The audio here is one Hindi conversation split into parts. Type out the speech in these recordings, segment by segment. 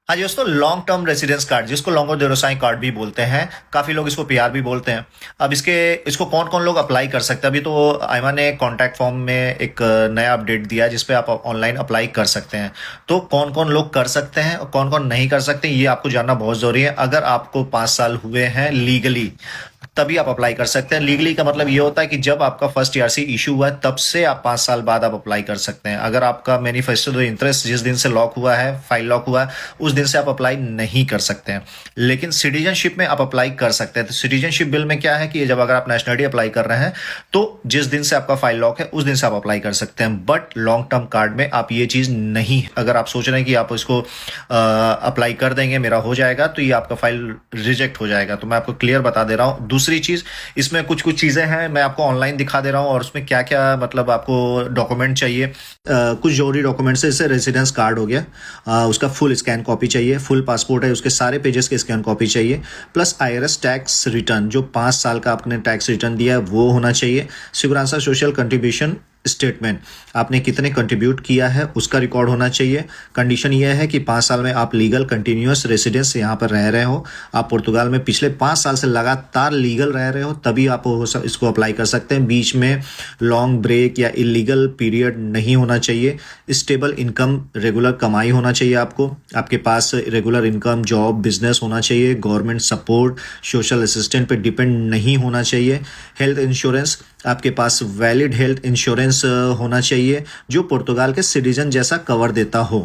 हाँ जी दोस्तों, लॉन्ग टर्म रेसिडेंस कार्ड जिसको लॉन्गो देरोसाई कार्ड भी बोलते हैं, काफ़ी लोग इसको पीआर भी बोलते हैं। अब इसको कौन कौन लोग अप्लाई कर सकते हैं? अभी तो आयमा ने कॉन्टैक्ट फॉर्म में एक नया अपडेट दिया है जिसपे आप ऑनलाइन अप्लाई कर सकते हैं। तो कौन कौन लोग कर सकते हैं और कौन कौन नहीं कर सकते, ये आपको जानना बहुत ज़रूरी है। अगर आपको 5 साल हुए हैं लीगली, तभी आप अप्लाई कर सकते हैं। लीगली का मतलब ये होता है कि जब आपका फर्स्ट ईआरसी इशू हुआ है तब से आप 5 साल बाद आप अप्लाई कर सकते हैं। अगर आपका मैनिफेस्टो ऑफ इंटरेस्ट जिस दिन से लॉक हुआ है, फाइल लॉक हुआ है, उस दिन से आप अप्लाई नहीं कर सकते हैं। लेकिन सिटीजनशिप में आप अप्लाई कर सकते हैं। तो सिटीजनशिप बिल में क्या है कि जब अगर आप नेशनलिटी अप्लाई कर रहे हैं तो जिस दिन से आपका फाइल लॉक है उस दिन से आप अप्लाई कर सकते हैं। बट लॉन्ग टर्म कार्ड में आप ये चीज़ नहीं, अगर आप सोच रहे हैं कि आप इसको अप्लाई कर देंगे मेरा हो जाएगा, तो ये आपका फाइल रिजेक्ट हो जाएगा। तो मैं आपको क्लियर बता दे रहा हूँ। दूसरी चीज़, इसमें कुछ कुछ चीज़ें हैं मैं आपको ऑनलाइन दिखा दे रहा हूँ और उसमें क्या क्या मतलब आपको डॉक्यूमेंट चाहिए। कुछ जरूरी डॉक्यूमेंट्स है, जैसे रेजिडेंस कार्ड हो गया, उसका फुल स्कैन कॉपी चाहिए, फुल पासपोर्ट है उसके सारे पेजेस के स्कैन कॉपी चाहिए, प्लस आईआरएस टैक्स रिटर्न जो 5 साल का आपने टैक्स रिटर्न दिया है वो होना चाहिए। सिग्योरेंस सोशल कंट्रीब्यूशन स्टेटमेंट, आपने कितने कंट्रीब्यूट किया है उसका रिकॉर्ड होना चाहिए। कंडीशन यह है कि 5 साल में आप लीगल कंटिन्यूअस रेसिडेंस यहाँ पर रह रहे हो, आप पुर्तगाल में पिछले 5 साल से लगातार लीगल रह रहे हो, तभी आप इसको अप्लाई कर सकते हैं। बीच में लॉन्ग ब्रेक या इलीगल पीरियड नहीं होना चाहिए। स्टेबल इनकम, रेगुलर कमाई होना चाहिए आपको, आपके पास रेगुलर इनकम, जॉब, बिजनेस होना चाहिए। गवर्नमेंट सपोर्ट, सोशल असिस्टेंट पे डिपेंड नहीं होना चाहिए। हेल्थ इंश्योरेंस, आपके पास वैलिड हेल्थ इंश्योरेंस होना चाहिए जो पुर्तगाल के सिटीजन जैसा कवर देता हो।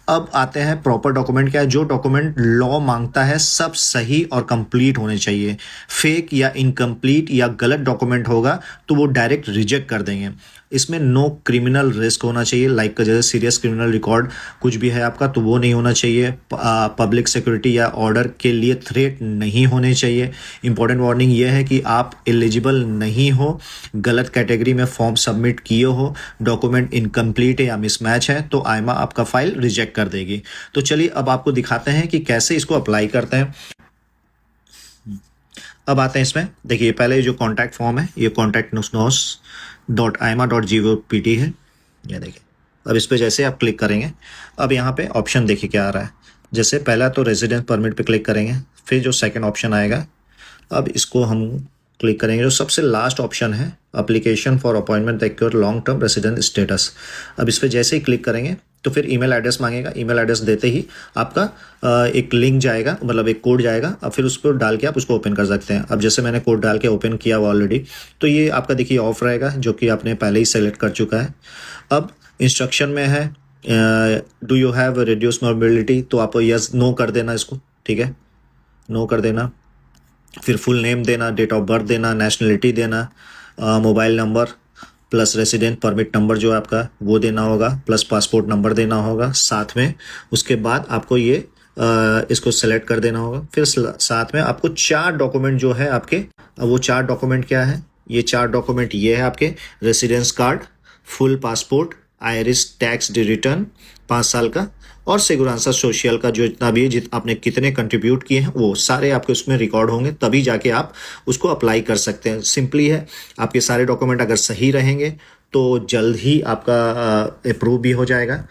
अब आते हैं प्रॉपर डॉक्यूमेंट क्या है। जो डॉक्यूमेंट लॉ मांगता है सब सही और कंप्लीट होने चाहिए। फेक या इनकम्प्लीट या गलत डॉक्यूमेंट होगा तो वो डायरेक्ट रिजेक्ट कर देंगे। इसमें नो क्रिमिनल रिस्क होना चाहिए, लाइक का जैसे सीरियस क्रिमिनल रिकॉर्ड कुछ भी है आपका तो वो नहीं होना चाहिए। पब्लिक सिक्योरिटी या ऑर्डर के लिए थ्रेट नहीं होने चाहिए। इंपॉर्टेंट वार्निंग ये है कि आप एलिजिबल नहीं हो, गलत कैटेगरी में फॉर्म सबमिट किए हो, डॉक्यूमेंट इनकम्प्लीट है या मिसमैच है तो आयमा आपका फाइल रिजेक्ट कर देगी। तो चलिए अब आपको दिखाते हैं कि कैसे इसको अप्लाई करते हैं। अब आते हैं इसमें, देखिए पहले जो कॉन्टैक्ट फॉर्म है ये contactnos.aima.gov.pt है, ये देखिए। अब इस पे जैसे आप क्लिक करेंगे, अब यहाँ पे ऑप्शन देखिए क्या आ रहा है। जैसे पहला तो रेजिडेंस परमिट पे क्लिक करेंगे, फिर जो सेकंड ऑप्शन आएगा, अब इसको हम क्लिक करेंगे। जो सबसे लास्ट ऑप्शन है application for appointment accrue long term resident status, अब इस पर जैसे ही क्लिक करेंगे तो फिर ईमेल एड्रेस मांगेगा। ईमेल एड्रेस देते ही आपका एक लिंक जाएगा, मतलब एक कोड जाएगा। अब फिर उसको डाल के आप उसको ओपन कर सकते हैं। अब जैसे मैंने कोड डाल के ओपन किया हुआ ऑलरेडी, तो ये आपका देखिए ऑफ रहेगा जो कि आपने पहले ही सेलेक्ट कर चुका है। अब इंस्ट्रक्शन में है do you have reduce mobility, तो आप यस नो कर देना इसको, ठीक है, नो कर देना। फिर फुल नेम देना, डेट ऑफ बर्थ देना, नेशनलिटी देना, mobile number plus resident permit number जो है आपका वो देना होगा, प्लस पासपोर्ट नंबर देना होगा साथ में। उसके बाद आपको ये इसको सेलेक्ट कर देना होगा। फिर साथ में आपको 4 डॉक्यूमेंट जो है आपके, वो 4 डॉक्यूमेंट क्या है, ये 4 डॉक्यूमेंट ये है आपके residence card, full passport, iris tax return 5 साल का, और सिग्योरेंस सोशल का जो इतना भी है, आपने कितने कंट्रीब्यूट किए हैं वो सारे आपके उसमें रिकॉर्ड होंगे, तभी जाके आप उसको अप्लाई कर सकते हैं। सिंपली है, आपके सारे डॉक्यूमेंट अगर सही रहेंगे तो जल्द ही आपका अप्रूव भी हो जाएगा।